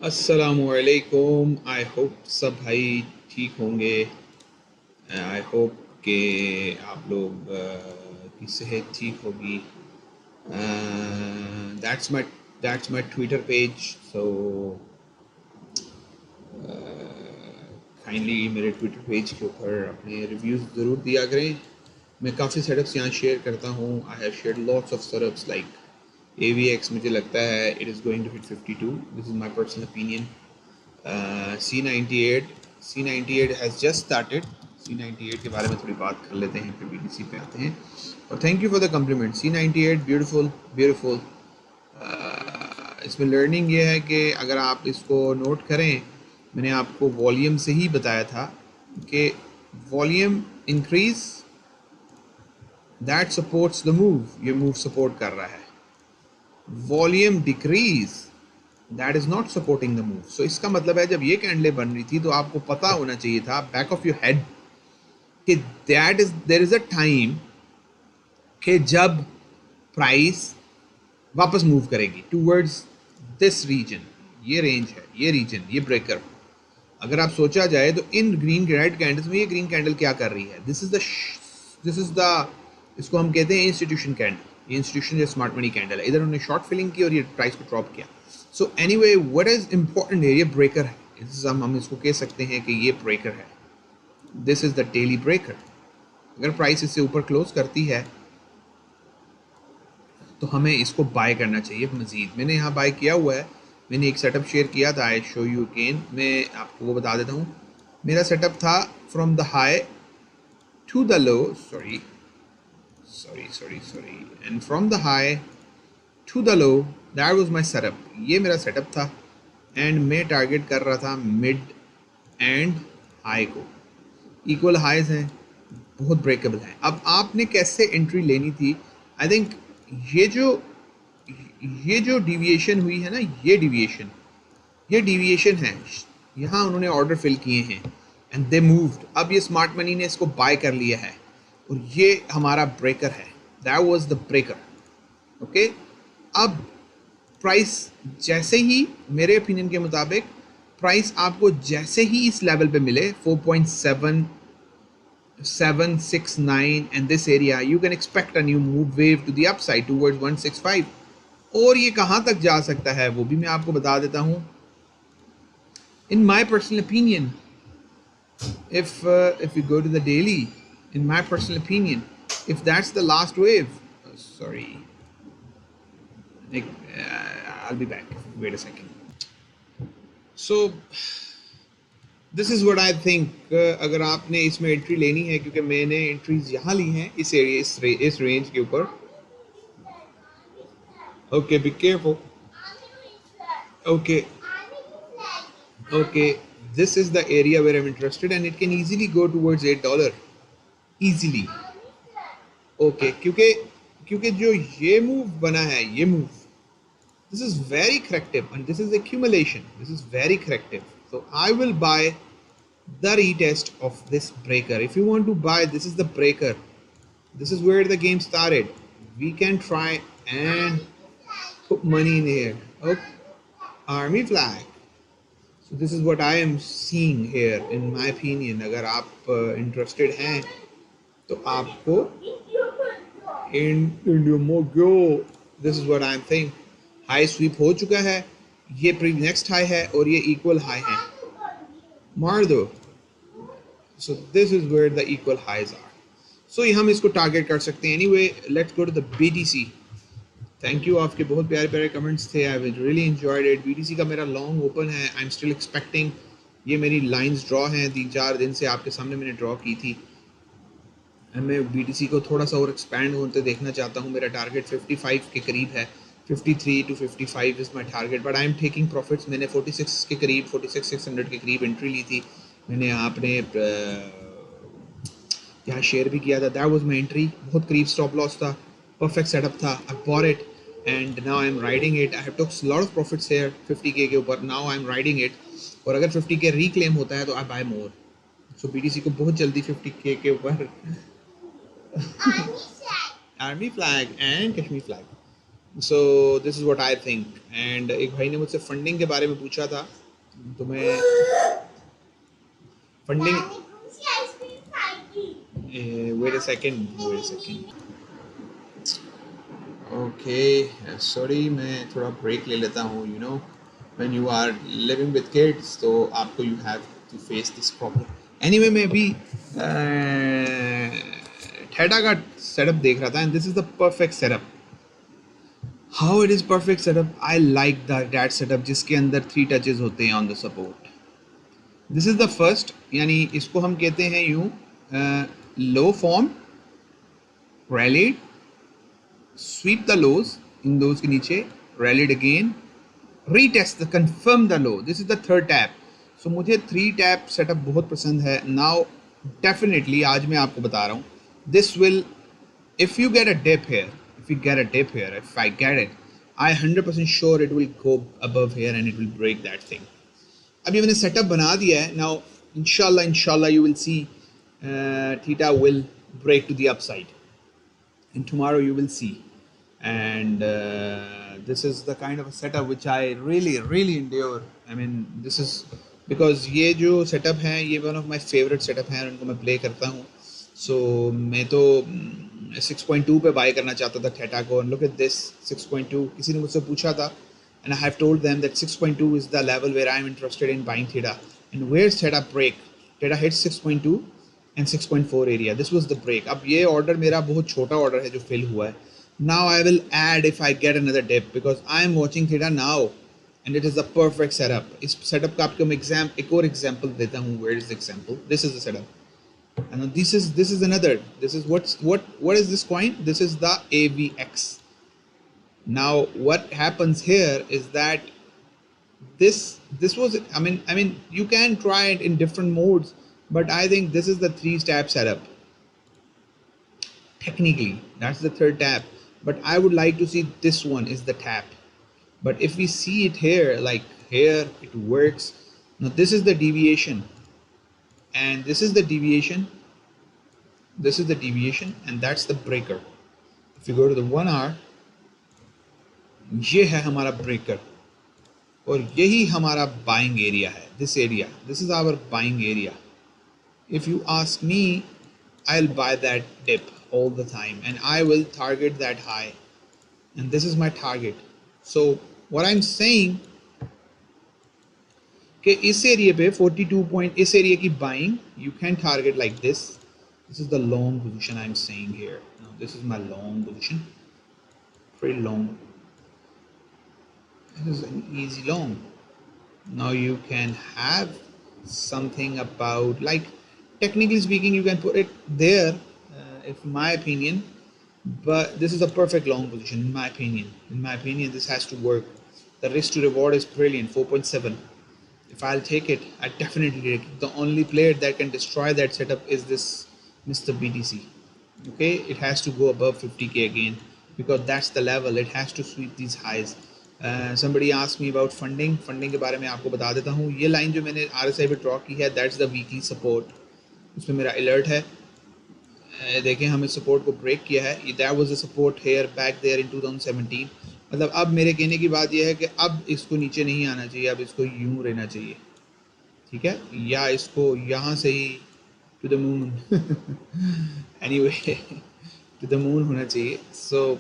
अस्सलामुअलैकुम। I hope सब भाई ठीक होंगे। आई होप कि आप लोग की सेहत ठीक होगी। That's my Twitter page, so kindly मेरे ट्विटर पेज के ऊपर अपने रिव्यूज़ ज़रूर दिया करें। मैं काफ़ी सेटअप्स यहाँ शेयर करता हूँ। I have shared lots of setups like AVX। मुझे लगता है it is going to hit 52। This is my personal opinion. C98 has just started. C98 के बारे में थोड़ी बात कर लेते हैं, फिर BTC पे आते हैं। और thank you for the complement. C98 beautiful beautiful. इसमें लर्निंग ये है कि अगर आप इसको नोट करें, मैंने आपको वॉल्यूम से ही बताया था कि volume increase that supports the move, ये मूव सपोर्ट कर रहा है। Volume decrease that is not supporting the move. So इसका मतलब है जब ये कैंडलें बन रही थी तो आपको पता होना चाहिए था बैक ऑफ योर हेड कि that is there is a time कि जब प्राइस वापस मूव करेगी टूवर्ड्स दिस रीजन। ये रेंज है, ये रीजन, ये ब्रेकर। अगर आप सोचा जाए तो इन ग्रीन रेड कैंडल्स में ये ग्रीन कैंडल क्या कर रही है? दिस इज द इसको हम कहते हैं इंस्टीट्यूशन कैंडल। ये इंस्टीट्यूशन जो स्मार्ट मनी कैंडल है, इधर उन्होंने शॉर्ट फिलिंग की और ये प्राइस को ड्रॉप किया। So anyway what is important है, ये ब्रेकर है। हम इसको कह सकते हैं कि ये ब्रेकर है। This is the daily breaker. अगर प्राइस इससे ऊपर क्लोज करती है तो हमें इसको बाय करना चाहिए मज़ीद। मैंने यहाँ बाय किया हुआ है, मैंने एक सेटअप शेयर किया था। आई शो यू अगेन, मैं आपको वो बता देता हूँ। मेरा सेटअप था from the high to the low, sorry and from the high to the low, that was my setup. ये मेरा सेटअप था एंड मैं टारगेट कर रहा था मिड एंड हाई को। इक्वल हाइज हैं, बहुत ब्रेकेबल हैं। अब आपने कैसे एंट्री लेनी थी? आई थिंक ये जो ये जो डिविएशन हुई है ना, ये डिविएशन है। यहाँ उन्होंने ऑर्डर फिल किए हैं एंड दे मूव्ड। अब ये स्मार्ट मनी ने इसको बाय कर लिया है और ये हमारा ब्रेकर है। That was the breaker. Okay, अब प्राइस जैसे ही, मेरे ओपिनियन के मुताबिक, प्राइस आपको जैसे ही इस लेवल पे मिले 4.769 and this area, you can expect a new move wave to the upside towards 165। और ये कहाँ तक जा सकता है वो भी मैं आपको बता देता हूँ। In my personal opinion, if you go to the daily, in my personal opinion, if that's the last wave, sorry, I'll be back. Wait a second. So this is what I think. अगर आपने इसमें entry लेनी है, क्योंकि मैंने entries यहाँ ली हैं इस एरिया, इस रेंज के ऊपर। Okay, be careful. Okay, this is the area where I am interested and it can easily go towards $8 easily. Okay, क्योंकि क्योंकि जो ये मूव बना है, ये move, this is very corrective and this is accumulation. This is very corrective. So I will buy the retest of this breaker. If you want to buy, this is the breaker. This is where the game started. We can try and put money in here. Oh, army flag. So this is what I am seeing here, in my opinion. अगर आप interested हैं तो आपको in India, this is what I am saying. High sweep हो चुका है, ये pre next high है और ये इक्वल हाई है, मार दो। So this is where the equal highs are. So हम इसको टारगेट कर सकते हैं। Anyway, let's go to the BTC। Thank you, आपके बहुत प्यारे प्यारे कमेंट्स थे। I really enjoyed it. BTC का मेरा लॉन्ग ओपन है। आई एम स्टिल एक्सपेक्टिंग, ये मेरी लाइंस ड्रॉ हैं, 3-4 दिन से आपके सामने मैंने ड्रॉ की थी। मैं BTC को थोड़ा सा और एक्सपैंड होते देखना चाहता हूँ। मेरा टारगेट 55 के करीब है। 53 to 55 is my target, but I am taking profits. मैंने 46 के करीब, 46,600 के करीब एंट्री ली थी। मैंने आपने यहाँ शेयर भी किया था। That was my entry. बहुत करीब स्टॉप लॉस था, परफेक्ट सेटअप था। I bought it and now I am riding it. I have took lot of profits here 50K के ऊपर। Now I am riding it, और अगर 50K रिक्लेम होता है तो आई बाय मोर। सो BTC को बहुत जल्दी 50K के ऊपर army flag and Kashmir flag. So this is what I think. And एक भाई ने मुझसे फंडिंग के बारे में पूछा था, तो मैं funding, wait a second, okay sorry, मैं थोड़ा ब्रेक ले लेता हूँ। You know when you are living with kids तो आपको you have to face this problem. Anyway मैं अभी ठेडा का सेटअप देख रहा था, and this is the perfect setup. How it is perfect setup, I like that setup जिसके अंदर 3 टचेस होते हैं on the support. This is the first, यानी इसको हम कहते हैं यूँ low form rallied, sweep the lows, इन लोज के नीचे rallied again, retest the confirm the low, this is the third tap. So मुझे 3 टैप सेटअप बहुत पसंद है। नाउ डेफिनेटली आज मैं आपको बता रहा हूँ, this will, if you get a dip here, if you get a dip here, if I get it, I 100% sure it will go above here and it will break that thing. अभी मैंने setup बना दिया है। Now इंशाल्लाह you will see theta will break to the upside, and tomorrow you will see. And this is the kind of a setup which I really endure. I mean, this is because ये जो setup है ये one of my favorite setup हैं, उनको मैं play करता हूँ। So मैं तो 6.2 पे buy करना चाहता था थेटा को, and look at this 6.2। किसी ने मुझसे पूछा था, and I have told them that 6.2 is the level where I am interested in buying theta. And where's theta break? Theta hits 6.2 and 6.4 area. This was the break. अब ये order मेरा बहुत छोटा order है जो fill हुआ है। Now I will add if I get another dip, because I am watching theta now and it is the perfect setup. इस setup का आपको मैं एक और example देता हूँ। Where is the example? This is the setup. And this is another. This is what is this coin? This is the AVX. Now what happens here is that this was, I mean you can try it in different modes, but I think this is the 3-step setup. Technically that's the third tap, but I would like to see this one is the tap. But if we see it here, like here it works. Now this is the deviation, and this is the deviation, this is the deviation, and that's the breaker. If you go to the 1 hour, ये है हमारा breaker, और यही हमारा buying area है। This area, this is our buying area. If you ask me, I'll buy that dip all the time and I will target that high, and this is my target. So what I'm saying कि इस area पे 42 point, इस area की buying you can target like this. This is the long position I'm saying here. Now this is my long position, pretty long. This is an easy long. Now you can have something about, like, technically speaking you can put it there, if my opinion, but this is a perfect long position in my opinion. In my opinion this has to work. The risk to reward is brilliant, 4.7. If I'll take it, I definitely take it. The only player that can destroy that setup is this Mr. BTC. Okay, it has to go above 50k again, because that's the level. It has to sweep these highs. Somebody asked me about funding के बारे में आपको बता देता हूँ। ये line जो मैंने RSI पे ड्रॉ की है, दैट्स द वीकली सपोर्ट। उसमें मेरा अलर्ट है, देखें हमें सपोर्ट को ब्रेक किया है। That was the support here back there in 2017। मतलब अब मेरे कहने की बात यह है कि अब इसको नीचे नहीं आना चाहिए, अब इसको यूं रहना चाहिए, ठीक है, या इसको यहाँ से ही to the moon anyway to the moon होना चाहिए। सो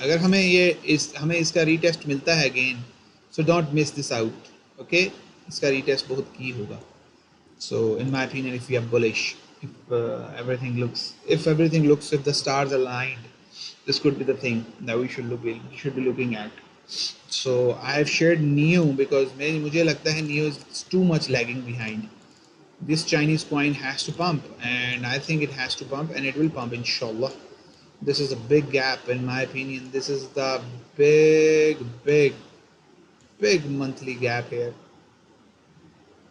अगर हमें इसका रीटेस्ट मिलता है again, so don't miss this out. Okay, इसका रीटेस्ट बहुत की होगा। So in my opinion, if we are bullish, if everything looks, if the stars aligned, this could be the thing that we should be looking at. So I have shared NEO because मुझे लगता है NEO is too much lagging behind. This Chinese coin has to pump, and I think it has to pump, and it will pump inshallah. This is a big gap in my opinion. This is the big monthly gap here.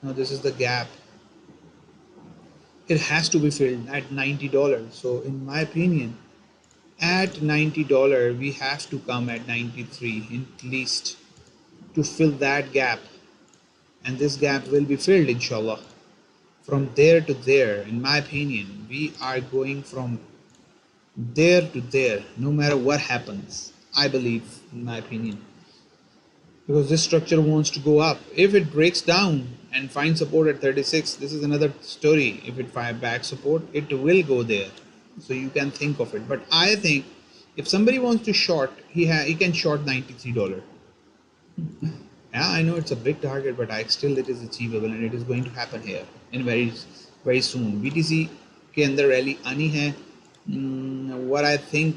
Now this is the gap. It has to be filled at $90. So in my opinion, at $90 we have to come at 93 at least to fill that gap, and this gap will be filled inshallah. From there to there, in my opinion, we are going from there to there, no matter what happens, I believe, in my opinion, because this structure wants to go up. If it breaks down and finds support at 36, this is another story. If it finds back support, it will go there. So you can think of it. But I think if somebody wants to short, he can short $93. Yeah, I know it's a big target, but I still it is achievable and it is going to happen here in very soon. BTC के अंदर rally आनी है. What I think,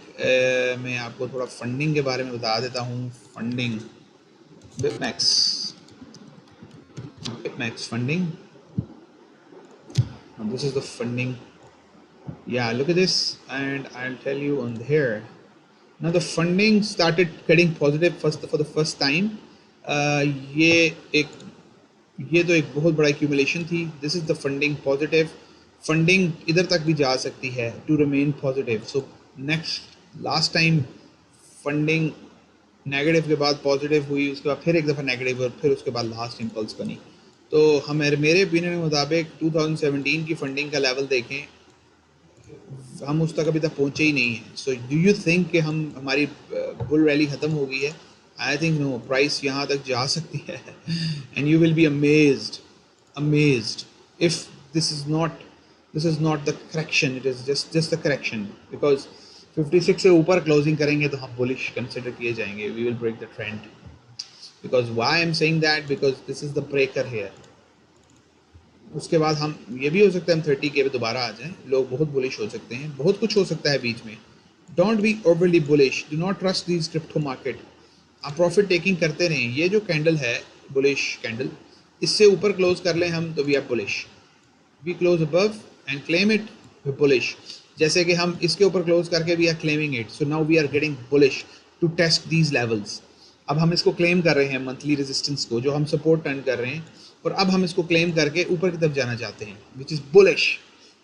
मैं आपको थोड़ा funding के बारे में बता देता हूँ. Funding BitMEX funding. And this is the funding. Yeah, look at this, and I'll tell you on here. Now the funding started getting positive for the first time. ये तो एक बहुत बड़ा accumulation थी. This is the funding positive. Funding इधर तक भी जा सकती है to remain positive. So last time funding negative के बाद पॉजिटिव हुई, उसके बाद फिर एक दफ़ा नेगेटिव और फिर उसके बाद लास्ट इम्पल्स बनी. तो हम मेरे ओपिनियन के मुताबिक 2017 की फंडिंग का लेवल देखें, हम उस तक अभी तक पहुँचे ही नहीं हैं. सो डू यू थिंक कि हमारी बुल रैली ख़त्म हो गई है? I think no. प्राइस यहाँ तक जा सकती है and you will be amazed if this is not the correction. It is just the correction, because 56 से ऊपर क्लोजिंग करेंगे तो हम बुलिश कंसिडर किए जाएंगे. We will break the trend. Because why I am saying that, because this is the breaker here. उसके बाद हम ये भी हो सकता है हम 30 के पे दोबारा आ जाएं. लोग बहुत बुलिश हो सकते हैं, बहुत कुछ हो सकता है बीच में. Don't be overly bullish. Do not trust this crypto market. आप प्रॉफिट टेकिंग करते रहें. ये जो कैंडल है बुलिश कैंडल, इससे ऊपर क्लोज कर लें हम तो we are bullish. We close above and claim it bullish. जैसे कि हम इसके ऊपर क्लोज करके we are claiming it. So now we are getting bullish to test these levels. अब हम इसको क्लेम कर रहे हैं मंथली रेजिस्टेंस को, जो हम सपोर्ट टर्न कर रहे हैं, और अब हम इसको क्लेम करके ऊपर की तरफ जाना चाहते हैं, which is bullish.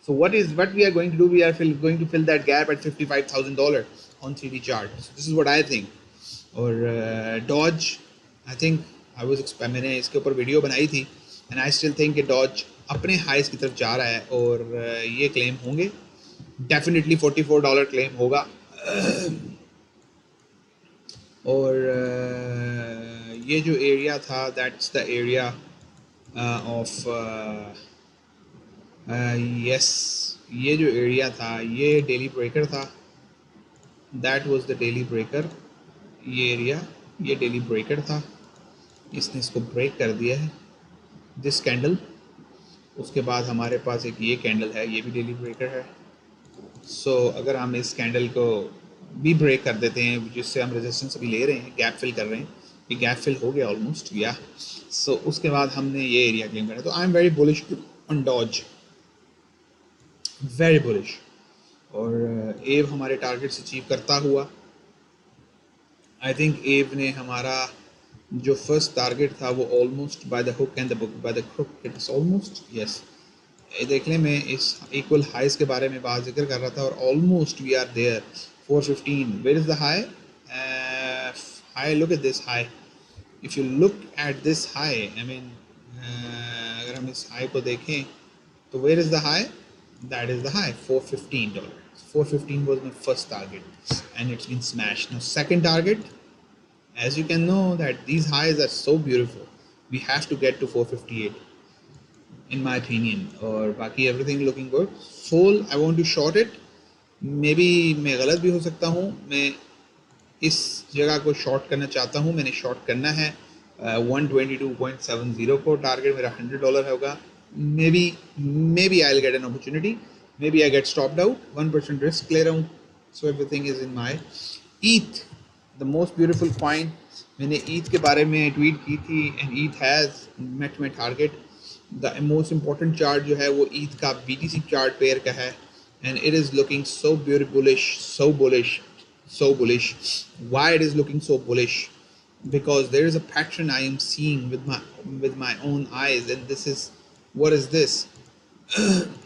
So what we are going to do, we are going to fill that gap at $55,000 on 3D chart. This is what I think. और डॉज, आई थिंक मैंने इसके ऊपर वीडियो बनाई थी एंड आई स्टिल थिंक कि Doge अपने highs की तरफ जा रहा है और ये क्लेम होंगे. डेफिनेटली $44 क्लेम होगा. और ये जो एरिया था, that's the area of yes, ये जो एरिया था ये डेली ब्रेकर था. That was the daily breaker. ये एरिया, ये डेली ब्रेकर था. इसने इसको ब्रेक कर दिया है, दिस कैंडल. उसके बाद हमारे पास एक ये कैंडल है, ये भी डेली ब्रेकर है. सो अगर हम इस कैंडल को भी ब्रेक कर देते हैं, जिससे हम रेजिस्टेंस अभी ले रहे हैं, गैप फिल कर रहे हैं, ये गैप फिल हो गया ऑलमोस्ट, या सो उसके बाद हमने ये एरिया क्लेम करा. तो I am very bullish on Doge, very bullish. और एव हमारे टारगेट्स अचीव करता हुआ. आई थिंक एव ने हमारा जो फर्स्ट टारगेट था वो almost by the hook and the book, by the crook it is almost, yes. देख लें, मैं इस इक्वल हाइस के बारे में बात जिक्र कर रहा था और almost we are there. 415. Where is the high? High, look at this high. If you look at this high, I mean अगर हम इस हाई को देखें तो where is the high? That is the high, $415. 415 was my first target and it's been smashed. Now second target, as you can know that these highs are so beautiful, we have to get to 458 in my opinion. और बाकी everything looking good. Sol, I want to short it. Maybe मैं गलत भी हो सकता हूँ. मैं इस जगह को शॉर्ट करना चाहता हूँ. मैंने शॉर्ट करना है 122.70 को. टारगेट मेरा $100 होगा. maybe I'll get an opportunity. Maybe I get stopped out. 1% risk ले रहा हूँ. So everything is in my ETH. The most beautiful coin. मैंने ETH के बारे में ट्वीट की थी and ETH has met my target. The most important chart जो है वो ETH का BTC chart pair का है and it is looking so beautiful, bullish, so bullish, so bullish. Why it is looking so bullish? Because there is a pattern I am seeing with my own eyes, and this is, what is this?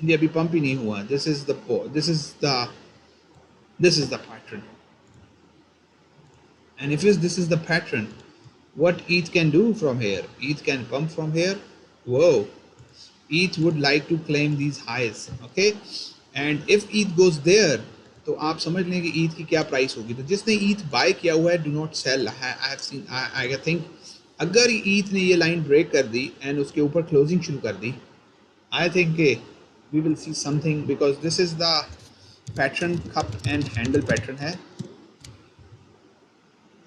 ये अभी pump ही नहीं हुआ. This is the pattern. And if this is the pattern, what ETH can do from here? ETH can pump from here. Whoa. ETH would like to claim these highs, okay? And if ETH goes there, तो आप समझ लें कि ईथ की क्या price होगी। तो जिसने ईथ बाय किया हुआ है, do not sell. I have seen, I think अगर ईथ ने ये लाइन ब्रेक कर दी एंड उसके ऊपर क्लोजिंग शुरू कर दी, I think we will see something, because this is the pattern, cup and handle pattern है।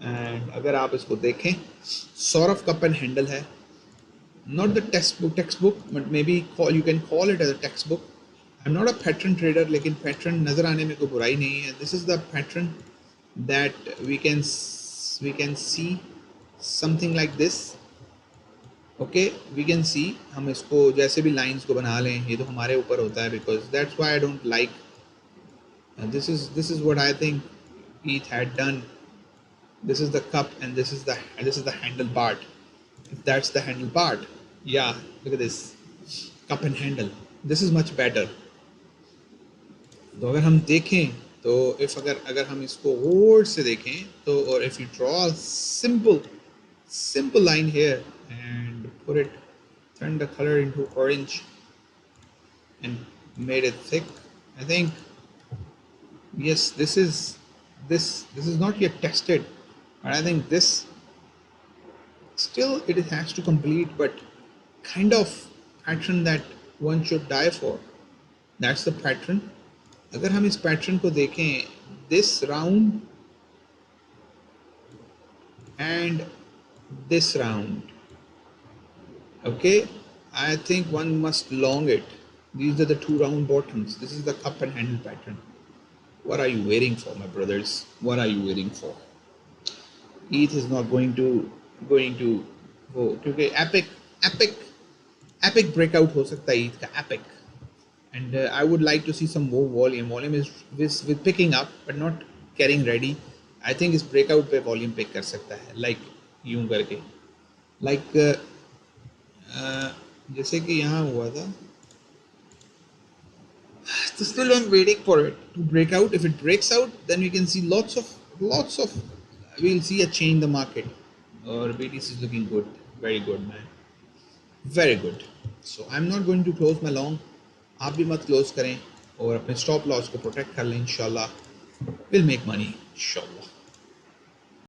एंड अगर आप इसको देखें, सौरभ कप एंड हैंडल है, not the textbook but maybe you can call it as a textbook. I'm not a pattern trader, लेकिन pattern नज़र आने में कोई बुराई नहीं है. This is the pattern that we can see something like this. Okay, we can see, हम इसको जैसे भी लाइंस को बना लें, ये तो हमारे ऊपर होता है, because that's why I don't like, this is what I think ETH had done. This is the cup and this is the handle part. If that's the handle part, yeah, look at this cup and handle. This is much better. तो अगर हम देखें तो अगर हम इसको और से देखें तो, और if you draw a simple line here and turn the color into orange and made it thick, I think yes, this is not yet tested, but I think this still it has to complete, but kind of pattern that one should die for. That's the pattern. अगर हम इस pattern को देखें, this round and this round, okay, I think one must long it. These are the two round bottoms. This is the cup and handle pattern. What are you waiting for, my brothers? What are you waiting for? ETH is not going to go, क्योंकि epic breakout हो सकता है ETH का, epic. And I would like to see some more volume. Volume is with picking up, but not getting ready. I think इस breakout पे volume pick कर सकता है, like यूं करके, like जैसे कि यहाँ हुआ था. So still I'm waiting for it to break out. If it breaks out, then we can see lots of we'll see a change in the market. Or BTC is looking good, very good, man, very good. So I'm not going to close my long. आप भी मत close करें और अपने stop loss को protect कर लें. इंशाल्लाह विल मेक मनी इंशाल्लाह.